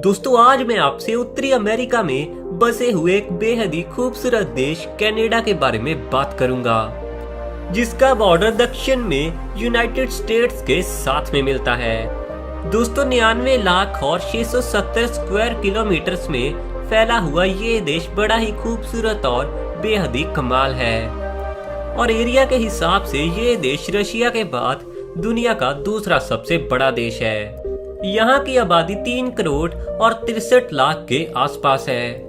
दोस्तों आज मैं आपसे उत्तरी अमेरिका में बसे हुए एक बेहद ही खूबसूरत देश कनाडा के बारे में बात करूंगा, जिसका बॉर्डर दक्षिण में यूनाइटेड स्टेट्स के साथ में मिलता है। दोस्तों 99 लाख और 670 स्क्वायर किलोमीटर में फैला हुआ ये देश बड़ा ही खूबसूरत और बेहद ही कमाल है और एरिया के हिसाब से ये देश रशिया के बाद दुनिया का दूसरा सबसे बड़ा देश है। यहाँ की आबादी 3 करोड़ और 63 लाख के आसपास है,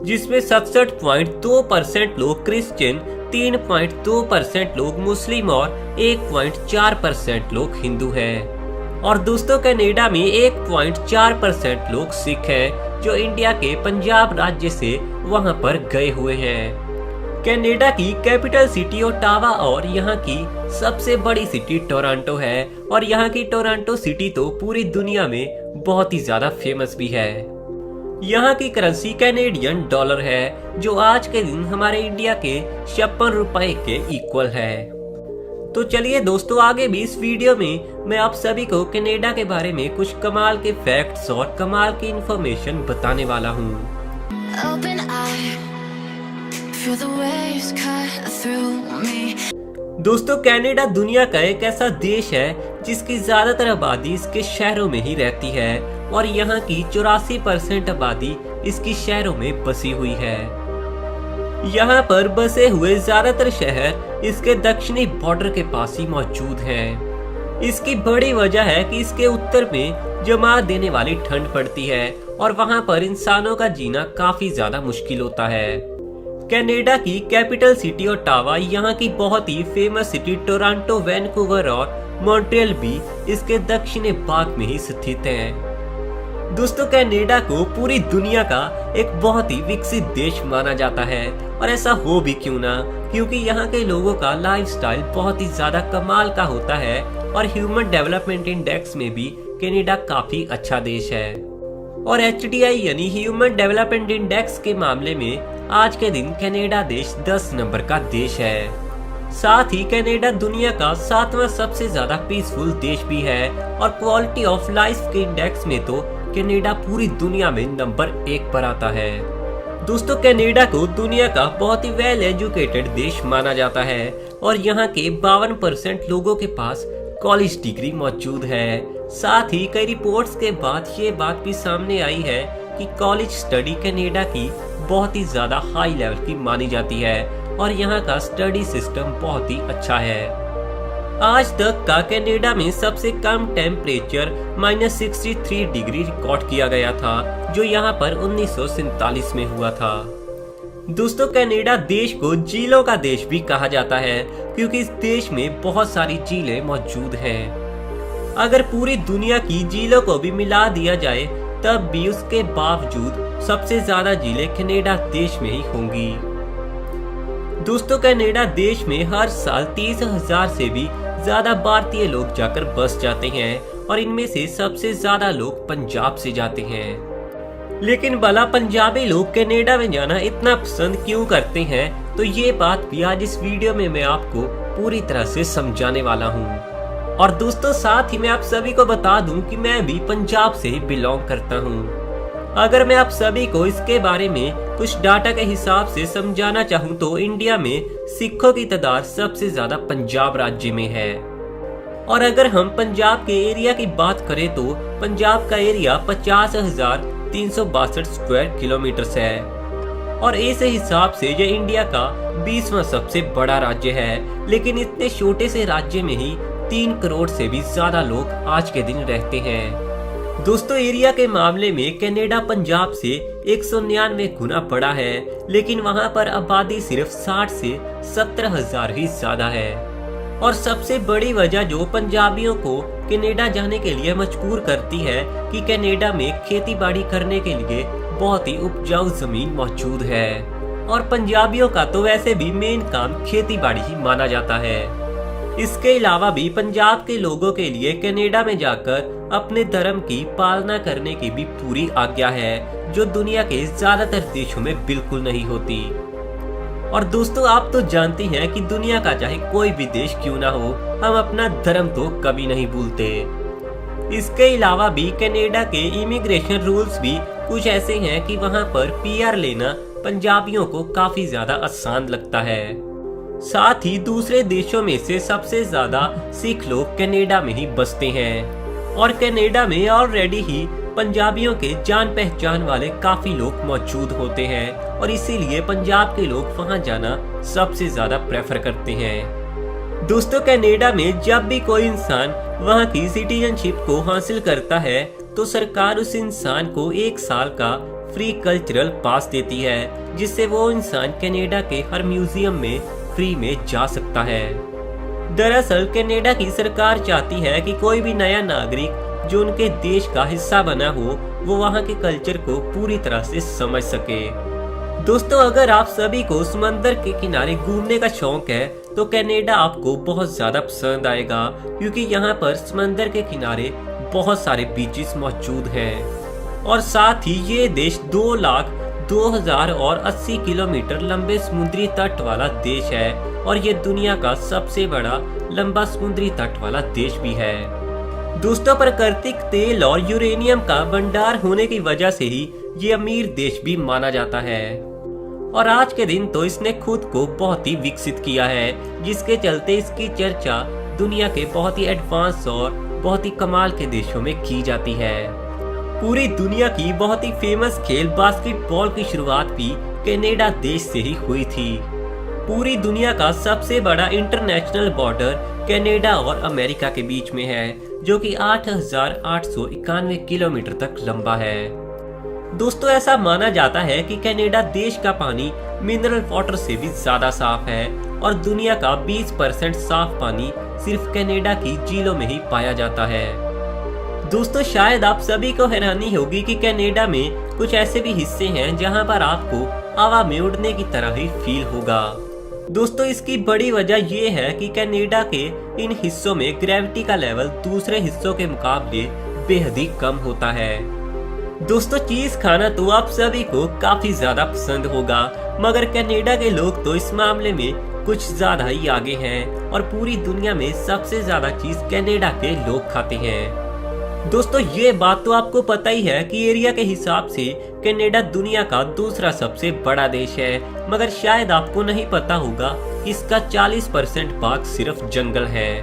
जिसमें 67.2% लोग क्रिश्चियन, 3.2% लोग मुस्लिम और 1.4% लोग हिंदू हैं। और दोस्तों कनाडा में 1.4% लोग सिख हैं, जो इंडिया के पंजाब राज्य से वहां पर गए हुए हैं। कनाडा की कैपिटल सिटी ओटावा और यहाँ की सबसे बड़ी सिटी टोरंटो है और यहाँ की टोरंटो सिटी तो पूरी दुनिया में बहुत ही ज्यादा फेमस भी है। यहाँ की करेंसी कैनेडियन डॉलर है, जो आज के दिन हमारे इंडिया के 56 रुपए के इक्वल है। तो चलिए दोस्तों आगे भी इस वीडियो में मैं आप सभी को कनाडा के बारे में कुछ कमाल के फैक्ट्स और कमाल की इंफॉर्मेशन बताने वाला हूँ। दोस्तों कनाडा दुनिया का एक ऐसा देश है जिसकी ज्यादातर आबादी इसके शहरों में ही रहती है और यहाँ की 84% आबादी इसकी शहरों में बसी हुई है। यहाँ पर बसे हुए ज्यादातर शहर इसके दक्षिणी बॉर्डर के पास ही मौजूद हैं। इसकी बड़ी वजह है कि इसके उत्तर में जमा देने वाली ठंड पड़ती है और वहाँ पर इंसानों का जीना काफी ज्यादा मुश्किल होता है। कनाडा की कैपिटल सिटी ओटावा, यहाँ की बहुत ही फेमस सिटी टोरंटो, वैंकूवर और मॉन्ट्रियल भी इसके दक्षिणी भाग में ही स्थित हैं। दोस्तों कनाडा को पूरी दुनिया का एक बहुत ही विकसित देश माना जाता है और ऐसा हो भी क्यों ना, क्योंकि यहाँ के लोगों का लाइफस्टाइल बहुत ही ज्यादा कमाल का होता है और ह्यूमन डेवलपमेंट इंडेक्स में भी कनाडा काफी अच्छा देश है। और HDI यानी ह्यूमन डेवलपमेंट इंडेक्स के मामले में आज के दिन कनाडा देश 10 नंबर का देश है। साथ ही कनाडा दुनिया का 7वां सबसे ज्यादा पीसफुल देश भी है और क्वालिटी ऑफ लाइफ के इंडेक्स में तो कनाडा पूरी दुनिया में नंबर 1 पर आता है। दोस्तों कनाडा को दुनिया का बहुत ही वेल एजुकेटेड देश माना जाता है और यहाँ के 52% लोगों के पास कॉलेज डिग्री मौजूद है। साथ ही कई रिपोर्ट्स के बाद ये बात भी सामने आई है कि कॉलेज स्टडी कनाडा की बहुत ही ज्यादा हाई लेवल की मानी जाती है और यहाँ का स्टडी सिस्टम बहुत ही अच्छा है। आज तक का कनाडा में सबसे कम टेम्परेचर -63 डिग्री रिकॉर्ड किया गया था, जो यहाँ पर 1947 में हुआ था। दोस्तों कनाडा देश को झीलों का देश भी कहा जाता है, क्योंकि इस देश में बहुत सारी झीलें मौजूद हैं। अगर पूरी दुनिया की झीलों को भी मिला दिया जाए तब भी उसके बावजूद सबसे ज्यादा झीलें कनाडा देश में ही होंगी। दोस्तों कनाडा देश में हर साल 30,000 से भी ज्यादा भारतीय लोग जाकर बस जाते हैं और इनमें से सबसे ज्यादा लोग पंजाब से जाते हैं। लेकिन भला पंजाबी लोग कनाडा में जाना इतना पसंद क्यों करते हैं, तो ये बात भी आज इस वीडियो में मैं आपको पूरी तरह से समझाने वाला हूँ। और दोस्तों साथ ही मैं आप सभी को बता दूं कि मैं भी पंजाब से बिलोंग करता हूं। अगर मैं आप सभी को इसके बारे में कुछ डाटा के हिसाब से समझाना चाहूं तो इंडिया में सिखों की तादाद सबसे ज्यादा पंजाब राज्य में है। और अगर हम पंजाब के एरिया की बात करें तो पंजाब का एरिया 50,362 स्क्वायर किलोमीटर है और इस हिसाब से ये इंडिया का 20वां सबसे बड़ा राज्य है। लेकिन इतने छोटे से राज्य में ही 3 करोड़ से भी ज्यादा लोग आज के दिन रहते हैं। दोस्तों एरिया के मामले में कनाडा पंजाब से 199 गुना बड़ा है, लेकिन वहां पर आबादी सिर्फ 60 से 70,000 ही ज्यादा है। और सबसे बड़ी वजह जो पंजाबियों को कनाडा जाने के लिए मजबूर करती है कि कनाडा में खेती बाड़ी करने के लिए बहुत ही उपजाऊ जमीन मौजूद है और पंजाबियों का तो वैसे भी मेन काम खेती बाड़ी ही माना जाता है। इसके अलावा भी पंजाब के लोगों के लिए कनाडा में जाकर अपने धर्म की पालना करने की भी पूरी आज्ञा है, जो दुनिया के ज्यादातर देशों में बिल्कुल नहीं होती। और दोस्तों आप तो जानते हैं कि दुनिया का चाहे कोई भी देश क्यों ना हो, हम अपना धर्म तो कभी नहीं भूलते। इसके अलावा भी कनाडा के इमिग्रेशन रूल्स भी कुछ ऐसे हैं कि वहां पर पीआर लेना पंजाबियों को काफी ज्यादा आसान लगता है। साथ ही दूसरे देशों में से सबसे ज्यादा सिख लोग कनाडा में ही बसते हैं और कनाडा में ऑलरेडी ही पंजाबियों के जान पहचान वाले काफी लोग मौजूद होते हैं और इसीलिए पंजाब के लोग वहां जाना सबसे ज्यादा प्रेफर करते हैं। दोस्तों, कनाडा में जब भी कोई इंसान वहां की सिटीजनशिप को हासिल करता है तो सरकार उस इंसान को 1 साल का फ्री कल्चरल पास देती है, जिससे वो इंसान कनाडा के हर म्यूजियम में फ्री में जा सकता है। दरअसल कनाडा की सरकार चाहती है कि कोई भी नया नागरिक जो उनके देश का हिस्सा बना हो वो वहाँ के कल्चर को पूरी तरह से समझ सके। दोस्तों, अगर आप सभी को समंदर के किनारे घूमने का शौक है तो कनाडा आपको बहुत ज्यादा पसंद आएगा, क्योंकि यहाँ पर समंदर के किनारे बहुत सारे बीचेस मौजूद हैं और साथ ही ये देश 2,02,080 किलोमीटर लंबे समुद्री तट वाला देश है और ये दुनिया का सबसे बड़ा लंबा समुद्री तट वाला देश भी है। दोस्तों, प्राकृतिक तेल और यूरेनियम का भंडार होने की वजह से ही ये अमीर देश भी माना जाता है और आज के दिन तो इसने खुद को बहुत ही विकसित किया है, जिसके चलते इसकी चर्चा दुनिया के बहुत ही एडवांस और बहुत ही कमाल के देशों में की जाती है। पूरी दुनिया की बहुत ही फेमस खेल बास्केटबॉल की शुरुआत भी कनाडा देश से ही हुई थी। पूरी दुनिया का सबसे बड़ा इंटरनेशनल बॉर्डर कनाडा और अमेरिका के बीच में है, जो कि 8,891 किलोमीटर तक लंबा है। दोस्तों, ऐसा माना जाता है कि कनाडा देश का पानी मिनरल वाटर से भी ज्यादा साफ है और दुनिया का 20% साफ पानी सिर्फ कनाडा की झीलों में ही पाया जाता है। दोस्तों, शायद आप सभी को हैरानी होगी कि कनाडा में कुछ ऐसे भी हिस्से हैं जहां पर आपको हवा में उड़ने की तरह ही फील होगा। दोस्तों, इसकी बड़ी वजह ये है कि कनाडा के इन हिस्सों में ग्रेविटी का लेवल दूसरे हिस्सों के मुकाबले बेहद ही कम होता है। दोस्तों, चीज खाना तो आप सभी को काफी ज्यादा पसंद होगा, मगर कनाडा के लोग तो इस मामले में कुछ ज्यादा ही आगे हैं और पूरी दुनिया में सबसे ज्यादा चीज कनाडा के लोग खाते हैं। दोस्तों, ये बात तो आपको पता ही है कि एरिया के हिसाब से कनाडा दुनिया का दूसरा सबसे बड़ा देश है, मगर शायद आपको नहीं पता होगा इसका 40% भाग सिर्फ जंगल है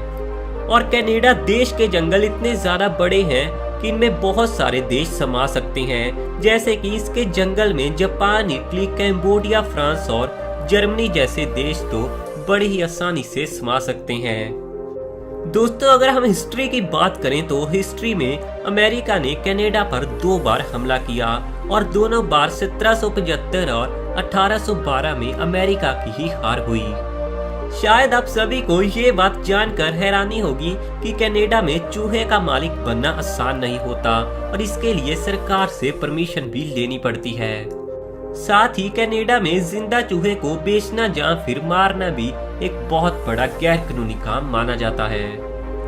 और कनाडा देश के जंगल इतने ज्यादा बड़े हैं कि इनमें बहुत सारे देश समा सकते हैं, जैसे कि इसके जंगल में जापान, इटली, कैम्बोडिया, फ्रांस और जर्मनी जैसे देश तो बड़ी ही आसानी से समा सकते हैं। दोस्तों, अगर हम हिस्ट्री की बात करें तो हिस्ट्री में अमेरिका ने कनाडा पर 2 बार हमला किया और दोनों बार 1775 और 1812 में अमेरिका की ही हार हुई। शायद आप सभी को ये बात जानकर हैरानी होगी कि कनाडा में चूहे का मालिक बनना आसान नहीं होता और इसके लिए सरकार से परमिशन भी लेनी पड़ती है। साथ ही कनाडा में जिंदा चूहे को बेचना या फिर मारना भी एक बहुत बड़ा गैर कानूनी काम माना जाता है।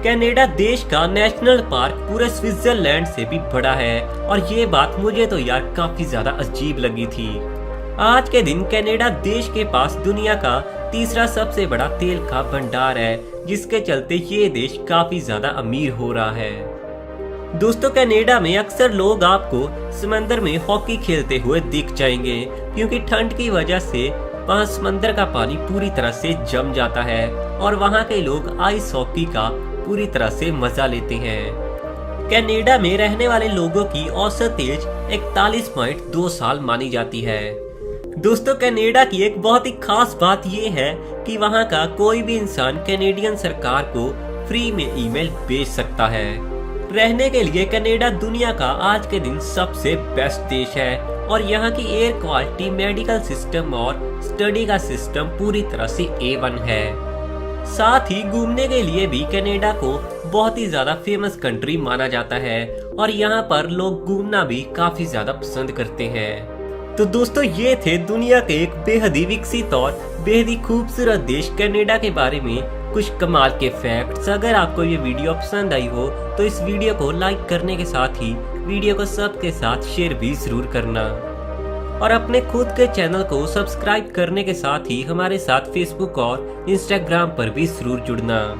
कनाडा देश का नेशनल पार्क पूरे स्विट्जरलैंड से भी बड़ा है और ये बात मुझे तो यार काफी ज्यादा अजीब लगी थी। आज के दिन कनाडा देश के पास दुनिया का तीसरा सबसे बड़ा तेल का भंडार है, जिसके चलते ये देश काफी ज्यादा अमीर हो रहा है। दोस्तों, कनाडा में अक्सर लोग आपको समंदर में हॉकी खेलते हुए दिख जाएंगे, क्योंकि ठंड की वजह से वहाँ समंदर का पानी पूरी तरह से जम जाता है और वहाँ के लोग आइस हॉकी का पूरी तरह से मजा लेते हैं। कनाडा में रहने वाले लोगों की औसत एज 41.2 साल मानी जाती है। दोस्तों, कनाडा की एक बहुत ही खास बात यह है कि वहाँ का कोई भी इंसान कनाडियन सरकार को फ्री में ईमेल भेज सकता है। रहने के लिए कनाडा दुनिया का आज के दिन सबसे बेस्ट देश है और यहाँ की एयर क्वालिटी, मेडिकल सिस्टम और स्टडी का सिस्टम पूरी तरह से A1 है। साथ ही घूमने के लिए भी कनाडा को बहुत ही ज्यादा फेमस कंट्री माना जाता है और यहाँ पर लोग घूमना भी काफी ज्यादा पसंद करते हैं। तो दोस्तों, ये थे दुनिया के एक बेहद ही विकसित और बेहद ही खूबसूरत देश कनाडा के बारे में कुछ कमाल के फैक्ट्स। अगर आपको ये वीडियो पसंद आई हो तो इस वीडियो को लाइक करने के साथ ही वीडियो को सबके साथ शेयर भी जरूर करना और अपने खुद के चैनल को सब्सक्राइब करने के साथ ही हमारे साथ फेसबुक और इंस्टाग्राम पर भी जरूर जुड़ना।